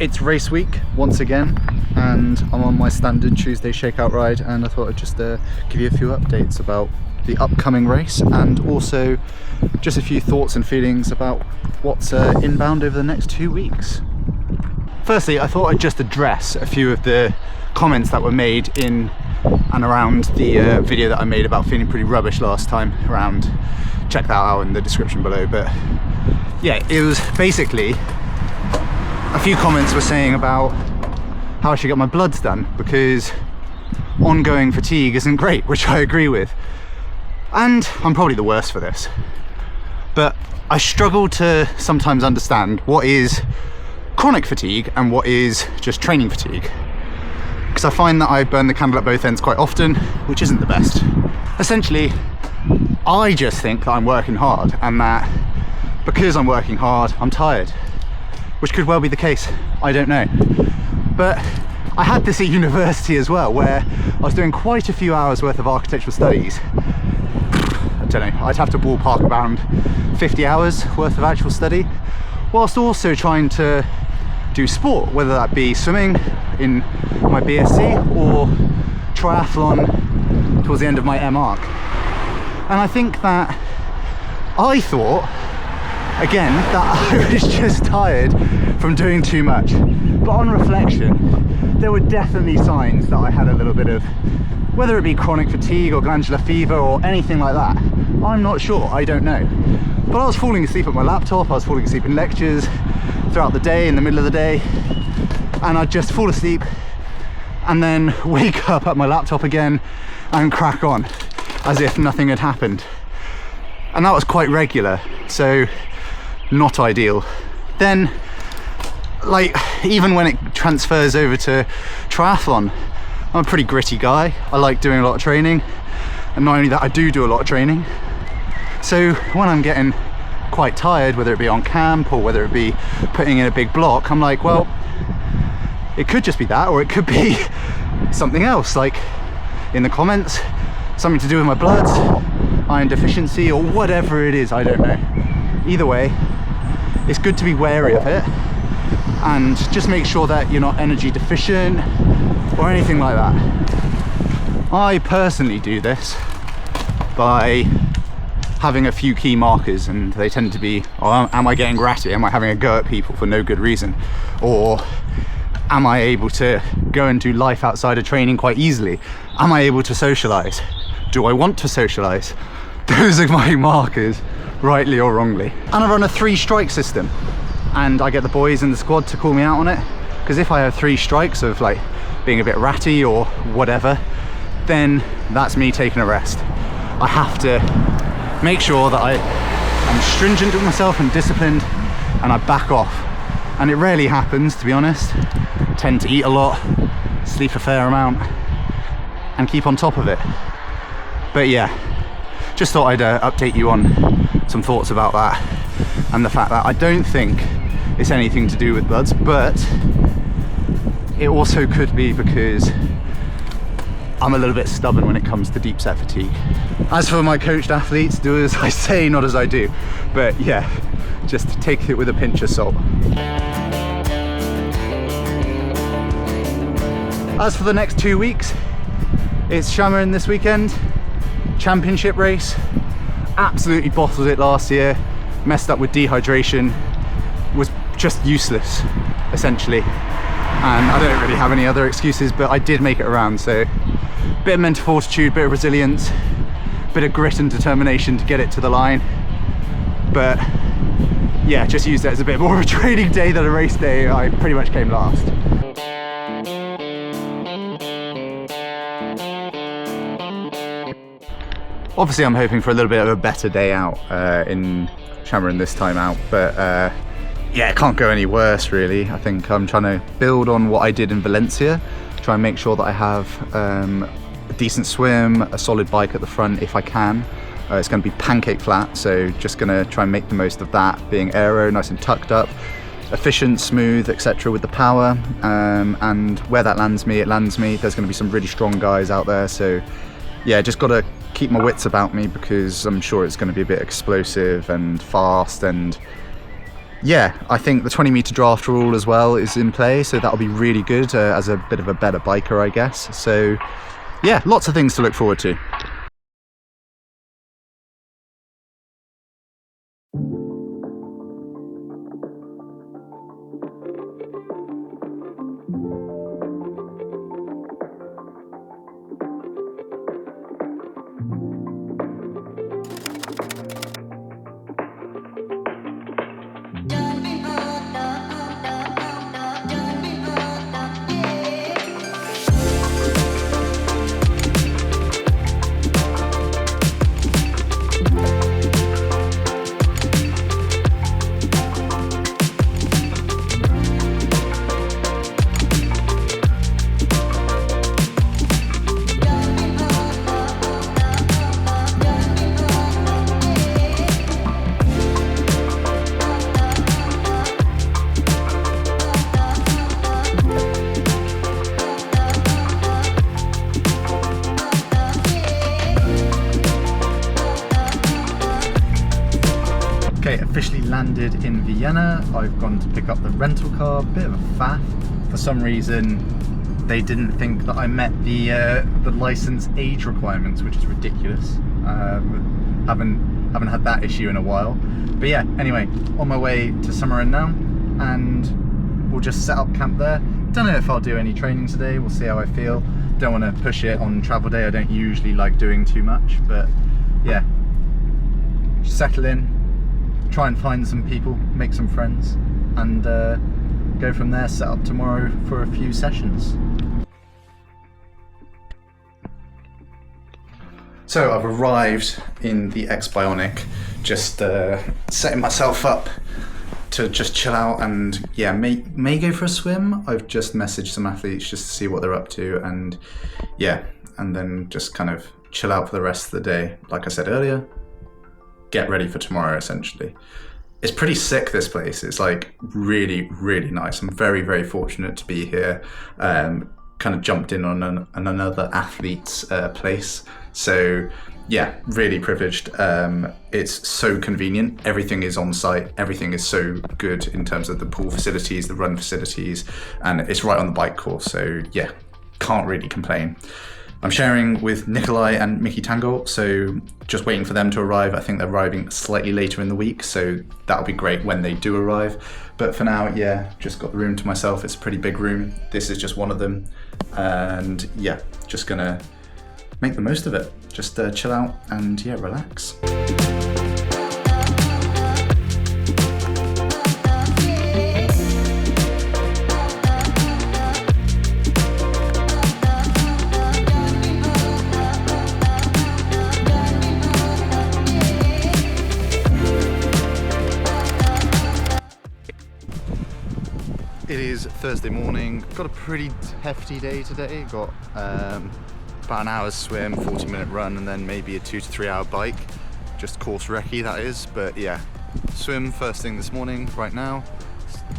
It's race week once again, and I'm on my standard Tuesday shakeout ride, and I thought I'd just give you a few updates about the upcoming race, and also just a few thoughts and feelings about what's inbound over the next 2 weeks. Firstly, I thought I'd just address a few of the comments that were made in and around the video that I made about feeling pretty rubbish last time around. Check that out in the description below. But yeah, it was basically a few comments were saying about how I should get my bloods done because ongoing fatigue isn't great, which I agree with. And I'm probably the worst for this. But I struggle to sometimes understand what is chronic fatigue and what is just training fatigue. Because I find that I burn the candle at both ends quite often, which isn't the best. Essentially, I just think that I'm working hard and that because I'm working hard, I'm tired. Which could well be the case, I don't know. But I had this at university as well, where I was doing quite a few hours worth of architectural studies. I don't know, I'd have to ballpark around 50 hours worth of actual study, whilst also trying to do sport, whether that be swimming in my BSc or triathlon towards the end of my M.Arch. And I think that I thought, again, that I was just tired from doing too much. But on reflection, there were definitely signs that I had a little bit of, whether it be chronic fatigue or glandular fever or anything like that. I'm not sure, I don't know. But I was falling asleep at my laptop, I was falling asleep in lectures throughout the day, in the middle of the day, and I'd just fall asleep and then wake up at my laptop again and crack on as if nothing had happened. And that was quite regular, so not ideal. Then, like, even when it transfers over to triathlon, I'm a pretty gritty guy. I like doing a lot of training, and not only that, I do a lot of training. So when I'm getting quite tired, whether it be on camp or whether it be putting in a big block, I'm like, well, it could just be that, or it could be something else, like in the comments, something to do with my bloods, iron deficiency, or whatever it is, I don't know. Either way, it's good to be wary of it and just make sure that you're not energy deficient or anything like that. I personally do this by having a few key markers, and they tend to be, oh, am I getting ratty? Am I having a go at people for no good reason? Or am I able to go and do life outside of training quite easily? Am I able to socialize? Do I want to socialize? Those are my markers, rightly or wrongly. And I run a 3-strike system, and I get the boys in the squad to call me out on it, because if I have 3 strikes of like being a bit ratty or whatever, then that's me taking a rest. I have to make sure that I'm stringent with myself and disciplined, and I back off. And it rarely happens, to be honest. I tend to eat a lot, sleep a fair amount, and keep on top of it. But yeah, just thought I'd update you on some thoughts about that, and the fact that I don't think it's anything to do with bloods, but it also could be because I'm a little bit stubborn when it comes to deep set fatigue. As for my coached athletes, do as I say, not as I do. But yeah, just take it with a pinch of salt. As for the next 2 weeks, it's Shamarin this weekend, championship race. Absolutely bottled it last year, messed up with dehydration, was just useless, essentially. And I don't really have any other excuses, but I did make it around, so bit of mental fortitude, bit of resilience, bit of grit and determination to get it to the line. But yeah, just used it as a bit more of a training day than a race day. I pretty much came last. Obviously I'm hoping for a little bit of a better day out in Shamarin this time out, but yeah, it can't go any worse really. I think I'm trying to build on what I did in Valencia, try and make sure that I have a decent swim, a solid bike at the front if I can. It's going to be pancake flat, so just going to try and make the most of that, being aero, nice and tucked up, efficient, smooth, etc. with the power, and where that lands me, it lands me. There's going to be some really strong guys out there, so yeah, just got to keep my wits about me because I'm sure it's going to be a bit explosive and fast, and yeah, I think the 20-meter draft rule as well is in play, so that'll be really good as a bit of a better biker, I guess. So yeah, lots of things to look forward to. Officially landed in Vienna. I've gone to pick up the rental car. Bit of a faff. For some reason, they didn't think that I met the license age requirements, which is ridiculous. Haven't had that issue in a while. But yeah, anyway, on my way to Summeren now, and we'll just set up camp there. Don't know if I'll do any training today. We'll see how I feel. Don't want to push it on travel day. I don't usually like doing too much, but yeah, settle in. Try and find some people, make some friends, and go from there, set up tomorrow for a few sessions. So I've arrived in the X Bionic, just setting myself up to just chill out and yeah, may go for a swim. I've just messaged some athletes just to see what they're up to, and yeah, and then just kind of chill out for the rest of the day. Like I said earlier, get ready for tomorrow essentially. It's pretty sick, this place. It's like really, really nice. I'm very, very fortunate to be here. Kind of jumped in on another athlete's place. So yeah, really privileged. It's so convenient. Everything is on site. Everything is so good in terms of the pool facilities, the run facilities, and it's right on the bike course. So yeah, can't really complain. I'm sharing with Nikolai and Mickey Tangle, so just waiting for them to arrive. I think they're arriving slightly later in the week, so that'll be great when they do arrive. But for now, yeah, just got the room to myself. It's a pretty big room. This is just one of them. And yeah, just gonna make the most of it. Just chill out and yeah, relax. It is Thursday morning. Got a pretty hefty day today. Got about an hour's swim, 40-minute run, and then maybe a 2 to 3 hour bike. Just course recce, that is. But yeah, swim first thing this morning. Right now,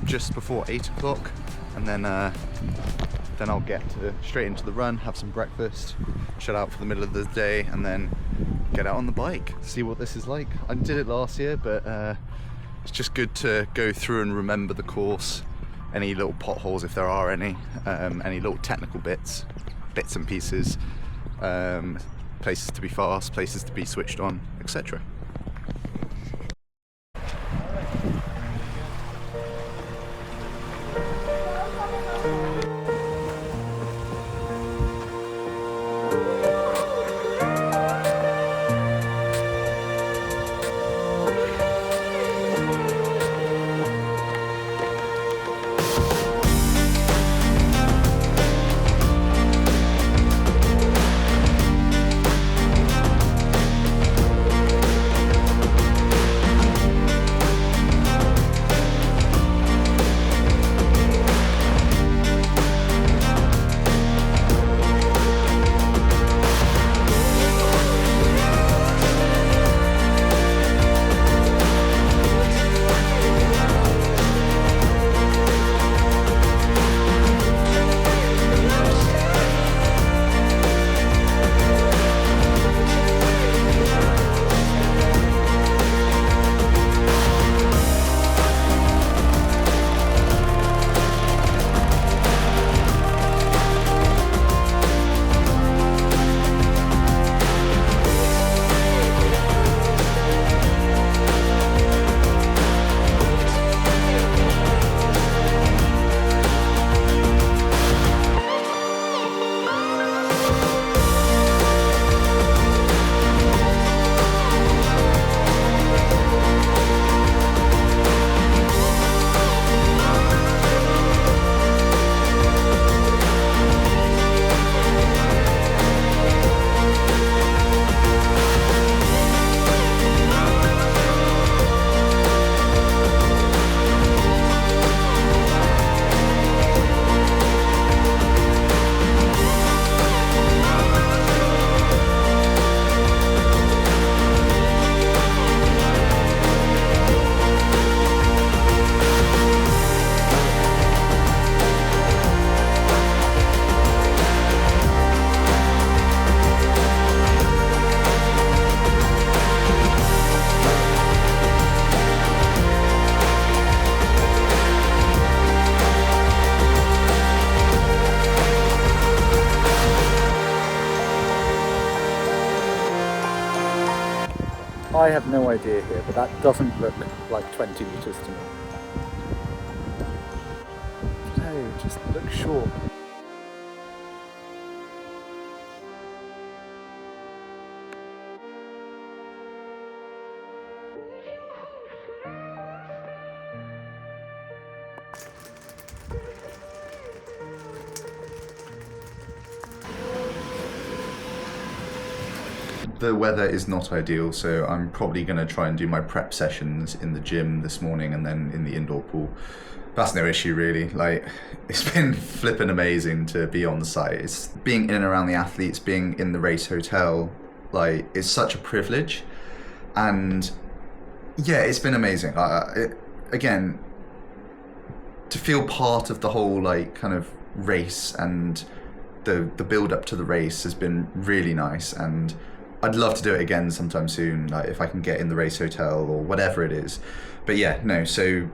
just before 8 o'clock, and then I'll get straight into the run, have some breakfast, chill out for the middle of the day, and then get out on the bike. See what this is like. I did it last year, but it's just good to go through and remember the course. Any little potholes, if there are any little technical bits and pieces, places to be fast, places to be switched on, etc. have no idea here, but that doesn't look like 20 meters to me. No, it just looks short. The weather is not ideal, so I'm probably going to try and do my prep sessions in the gym this morning and then in the indoor pool. That's no issue really. Like, it's been flipping amazing to be on the site. It's being in and around the athletes, being in the race hotel, like, it's such a privilege. And yeah, it's been amazing. Again, to feel part of the whole like kind of race and the build up to the race has been really nice, and I'd love to do it again sometime soon, like if I can get in the race hotel or whatever it is. But yeah, no, so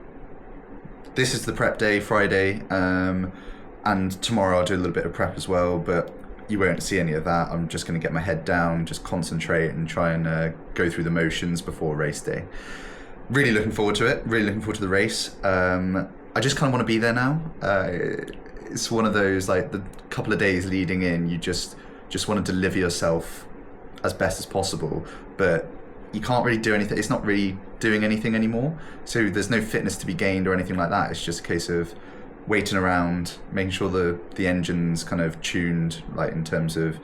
this is the prep day, Friday, and tomorrow I'll do a little bit of prep as well, but you won't see any of that. I'm just going to get my head down, just concentrate and try and go through the motions before race day. Really looking forward to it, really looking forward to the race. I just kind of want to be there now. It's one of those, like, the couple of days leading in, you just want to deliver yourself as best as possible, but you can't really do anything. It's not really doing anything anymore, so there's no fitness to be gained or anything like that. It's just a case of waiting around, making sure the engine's kind of tuned, like in terms of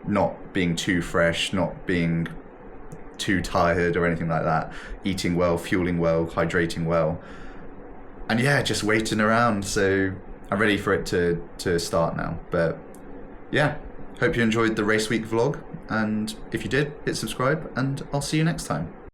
not being too fresh, not being too tired or anything like that, eating well, fueling well, hydrating well, and yeah, just waiting around. So I'm ready for it to start now. But yeah, hope you enjoyed the race week vlog, and if you did, hit subscribe, and I'll see you next time.